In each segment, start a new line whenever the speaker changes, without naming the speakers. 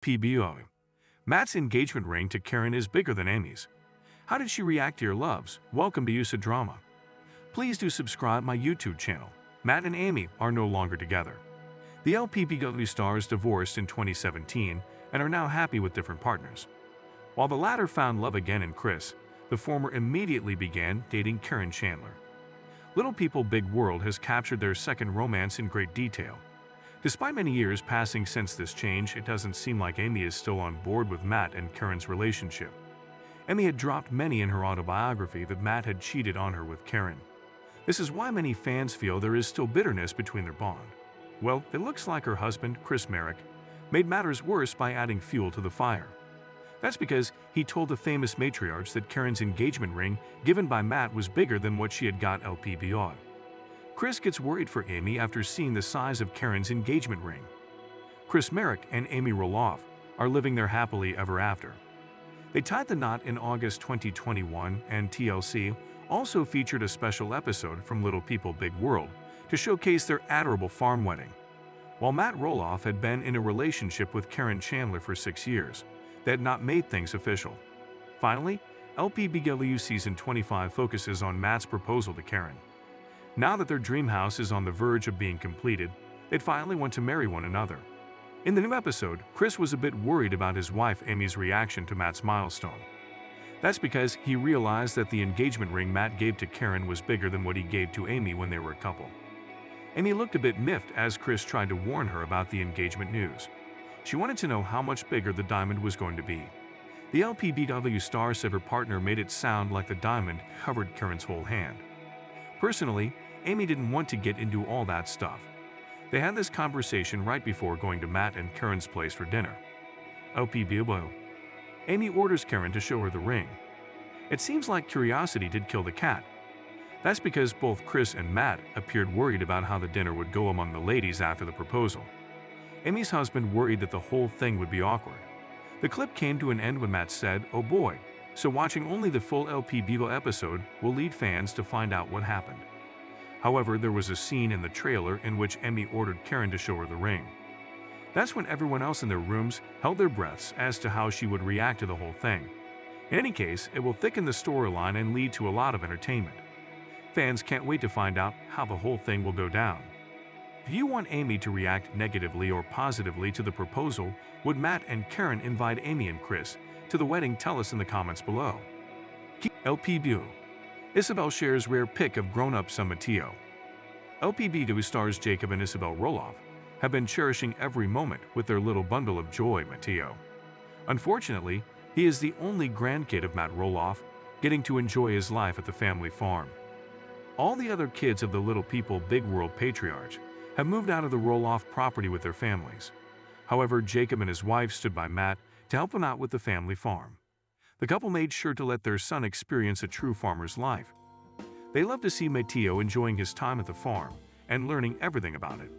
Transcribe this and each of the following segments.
LPBW. Matt's engagement ring to Caryn is bigger than Amy's. How did she react to your loves? Welcome to USA Drama. Please do subscribe my YouTube channel. Matt and Amy are no longer together. The LPBW stars divorced in 2017 and are now happy with different partners. While the latter found love again in Chris, the former immediately began dating Caryn Chandler. Little People Big World has captured their second romance in great detail. Despite many years passing since this change, it doesn't seem like Amy is still on board with Matt and Caryn's relationship. Amy had dropped many in her autobiography that Matt had cheated on her with Caryn. This is why many fans feel there is still bitterness between their bond. Well, it looks like her husband, Chris Merrick, made matters worse by adding fuel to the fire. That's because he told the famous matriarchs that Caryn's engagement ring given by Matt was bigger than what she had got LPBW. Chris gets worried for Amy after seeing the size of Caryn's engagement ring. Chris Merrick and Amy Roloff are living their happily ever after. They tied the knot in August 2021, and TLC also featured a special episode from Little People Big World to showcase their adorable farm wedding. While Matt Roloff had been in a relationship with Caryn Chandler for 6 years, they had not made things official. Finally, LPBW Season 25 focuses on Matt's proposal to Caryn. Now that their dream house is on the verge of being completed, they'd finally want to marry one another. In the new episode, Chris was a bit worried about his wife Amy's reaction to Matt's milestone. That's because he realized that the engagement ring Matt gave to Caryn was bigger than what he gave to Amy when they were a couple. Amy looked a bit miffed as Chris tried to warn her about the engagement news. She wanted to know how much bigger the diamond was going to be. The LPBW star-saver partner made it sound like the diamond covered Caryn's whole hand. Personally, Amy didn't want to get into all that stuff. They had this conversation right before going to Matt and Caryn's place for dinner. LPBW. Amy orders Caryn to show her the ring. It seems like curiosity did kill the cat. That's because both Chris and Matt appeared worried about how the dinner would go among the ladies after the proposal. Amy's husband worried that the whole thing would be awkward. The clip came to an end when Matt said, "Oh boy," so watching only the full LPBW episode will lead fans to find out what happened. However, there was a scene in the trailer in which Amy ordered Caryn to show her the ring. That's when everyone else in their rooms held their breaths as to how she would react to the whole thing. In any case, it will thicken the storyline and lead to a lot of entertainment. Fans can't wait to find out how the whole thing will go down. If you want Amy to react negatively or positively to the proposal, would Matt and Caryn invite Amy and Chris to the wedding? Tell us in the comments below. LPBW. Isabel shares rare pic of grown-up son Mateo. LPBW stars Jacob and Isabel Roloff have been cherishing every moment with their little bundle of joy, Mateo. Unfortunately, he is the only grandkid of Matt Roloff, getting to enjoy his life at the family farm. All the other kids of the Little People Big World patriarch have moved out of the Roloff property with their families. However, Jacob and his wife stood by Matt to help him out with the family farm. The couple made sure to let their son experience a true farmer's life. They love to see Mateo enjoying his time at the farm and learning everything about it.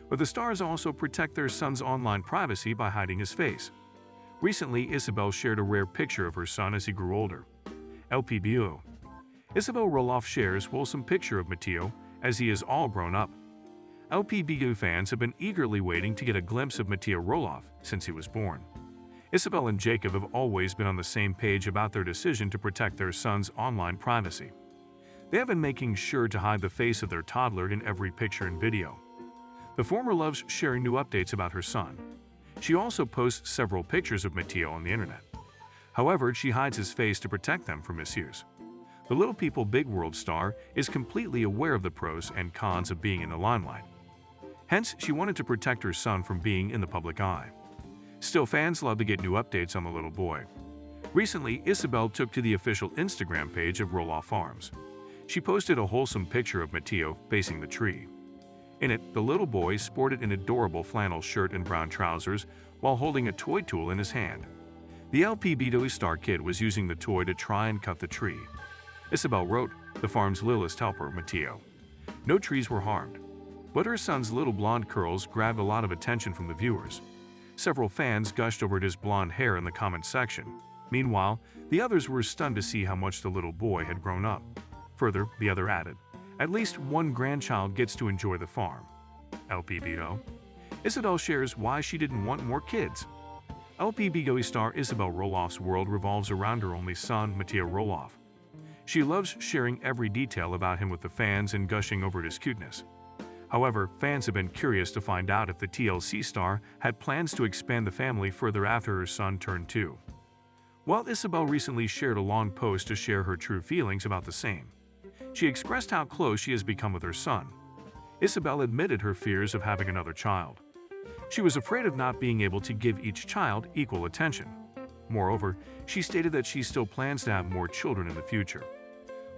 But the stars also protect their son's online privacy by hiding his face. Recently, Isabel shared a rare picture of her son as he grew older. LPBW. Isabel Roloff shares wholesome picture of Mateo as he is all grown up. LPBW fans have been eagerly waiting to get a glimpse of Mateo Roloff since he was born. Isabel and Jacob have always been on the same page about their decision to protect their son's online privacy. They have been making sure to hide the face of their toddler in every picture and video. The former loves sharing new updates about her son. She also posts several pictures of Mateo on the internet. However, she hides his face to protect them from misuse. The Little People Big World star is completely aware of the pros and cons of being in the limelight. Hence, she wanted to protect her son from being in the public eye. Still, fans love to get new updates on the little boy. Recently, Isabel took to the official Instagram page of Roloff Farms. She posted a wholesome picture of Mateo facing the tree. In it, the little boy sported an adorable flannel shirt and brown trousers while holding a toy tool in his hand. The LPBW star kid was using the toy to try and cut the tree. Isabel wrote, the farm's littlest helper, Mateo. No trees were harmed, but her son's little blonde curls grabbed a lot of attention from the viewers. Several fans gushed over his blonde hair in the comment section. Meanwhile, the others were stunned to see how much the little boy had grown up. Further, the other added, at least one grandchild gets to enjoy the farm. LPBW. Isabel shares why she didn't want more kids. LPBW star Isabel Roloff's world revolves around her only son, Mateo Roloff. She loves sharing every detail about him with the fans and gushing over his cuteness. However, fans have been curious to find out if the TLC star had plans to expand the family further after her son turned 2. Well, Isabel recently shared a long post to share her true feelings about the same. She expressed how close she has become with her son. Isabel admitted her fears of having another child. She was afraid of not being able to give each child equal attention. Moreover, she stated that she still plans to have more children in the future.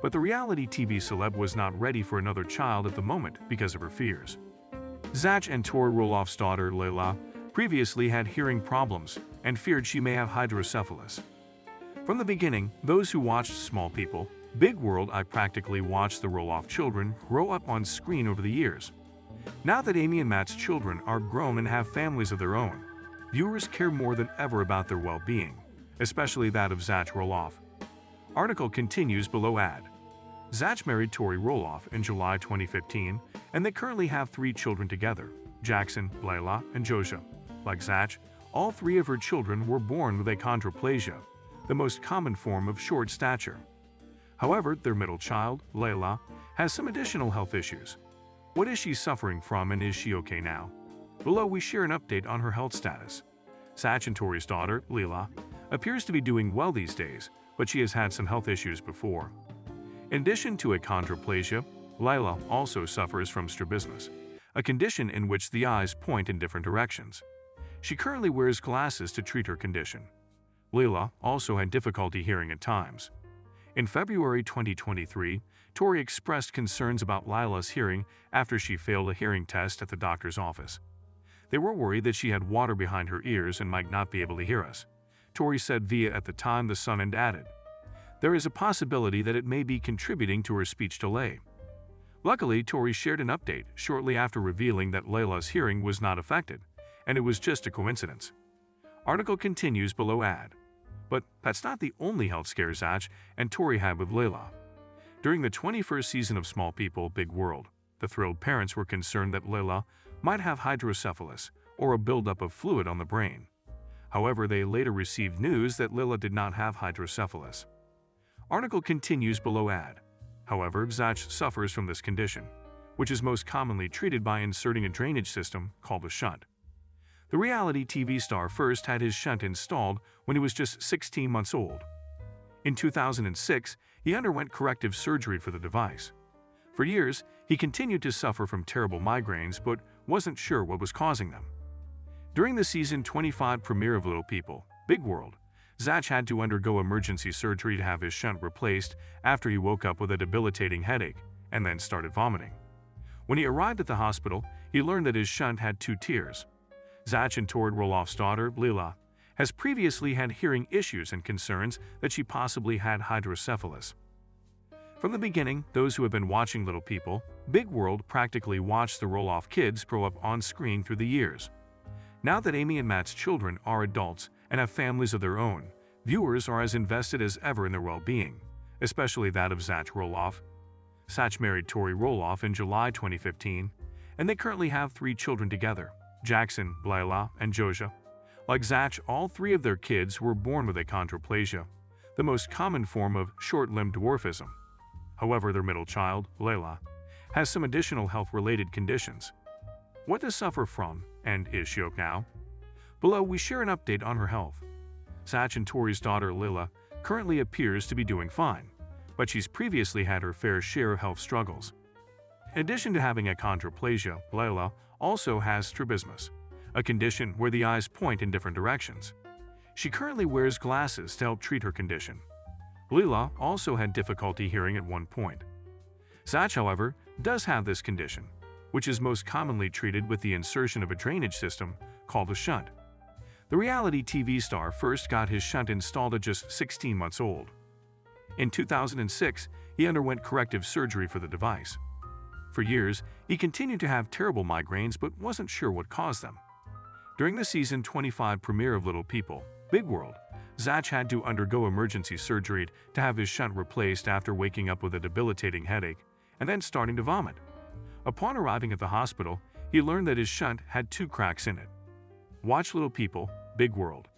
But the reality TV celeb was not ready for another child at the moment because of her fears. Zach and Tori Roloff's daughter, Layla, previously had hearing problems and feared she may have hydrocephalus. From the beginning, those who watched Small People, Big World, I practically watched the Roloff children grow up on screen over the years. Now that Amy and Matt's children are grown and have families of their own, viewers care more than ever about their well-being, especially that of Zach Roloff. Article continues below. Ad. Zach married Tori Roloff in July 2015, and they currently have 3 children together, Jackson, Layla, and Joshua. Like Zach, all 3 of her children were born with achondroplasia, the most common form of short stature. However, their middle child, Layla, has some additional health issues. What is she suffering from, and is she okay now? Below we share an update on her health status. Zach and Tori's daughter, Layla, appears to be doing well these days, but she has had some health issues before. In addition to achondroplasia, Layla also suffers from strabismus, a condition in which the eyes point in different directions. She currently wears glasses to treat her condition. Layla also had difficulty hearing at times. In February 2023, Tori expressed concerns about Layla's hearing after she failed a hearing test at the doctor's office. They were worried that she had water behind her ears and might not be able to hear us. Tori said via at the time the Sun and added, "There is a possibility that it may be contributing to her speech delay." Luckily, Tori shared an update shortly after revealing that Layla's hearing was not affected, and it was just a coincidence. Article continues below. Ad. But that's not the only health scare Zach and Tori had with Layla. During the 21st season of Small People, Big World, the thrilled parents were concerned that Layla might have hydrocephalus, or a buildup of fluid on the brain. However, they later received news that Layla did not have hydrocephalus. Article continues below. Ad. However, Zach suffers from this condition, which is most commonly treated by inserting a drainage system called a shunt. The reality TV star first had his shunt installed when he was just 16 months old. In 2006, he underwent corrective surgery for the device. For years, he continued to suffer from terrible migraines but wasn't sure what was causing them. During the season 25 premiere of Little People, Big World, Zach had to undergo emergency surgery to have his shunt replaced after he woke up with a debilitating headache and then started vomiting. When he arrived at the hospital, he learned that his shunt had 2 tiers. Zach and Tori Roloff's daughter, Layla, has previously had hearing issues and concerns that she possibly had hydrocephalus. From the beginning, those who have been watching Little People, Big World practically watched the Roloff kids grow up on screen through the years. Now that Amy and Matt's children are adults and have families of their own, viewers are as invested as ever in their well-being, especially that of Zach Roloff. Zach married Tori Roloff in July 2015, and they currently have 3 children together, Jackson, Layla, and Joshua. Like Zach, all 3 of their kids were born with achondroplasia, the most common form of short-limb dwarfism. However, their middle child, Layla, has some additional health-related conditions. What does suffer from, and is she okay now? Below, we share an update on her health. Zach and Tori's daughter, Layla, currently appears to be doing fine, but she's previously had her fair share of health struggles. In addition to having achondroplasia, Layla also has strabismus, a condition where the eyes point in different directions. She currently wears glasses to help treat her condition. Layla also had difficulty hearing at one point. Zach, however, does have this condition, which is most commonly treated with the insertion of a drainage system called a shunt. The reality TV star first got his shunt installed at just 16 months old. In 2006, he underwent corrective surgery for the device. For years, he continued to have terrible migraines but wasn't sure what caused them. During the season 25 premiere of Little People, Big World, Zach had to undergo emergency surgery to have his shunt replaced after waking up with a debilitating headache and then starting to vomit. Upon arriving at the hospital, he learned that his shunt had 2 cracks in it. Watch Little People, Big World.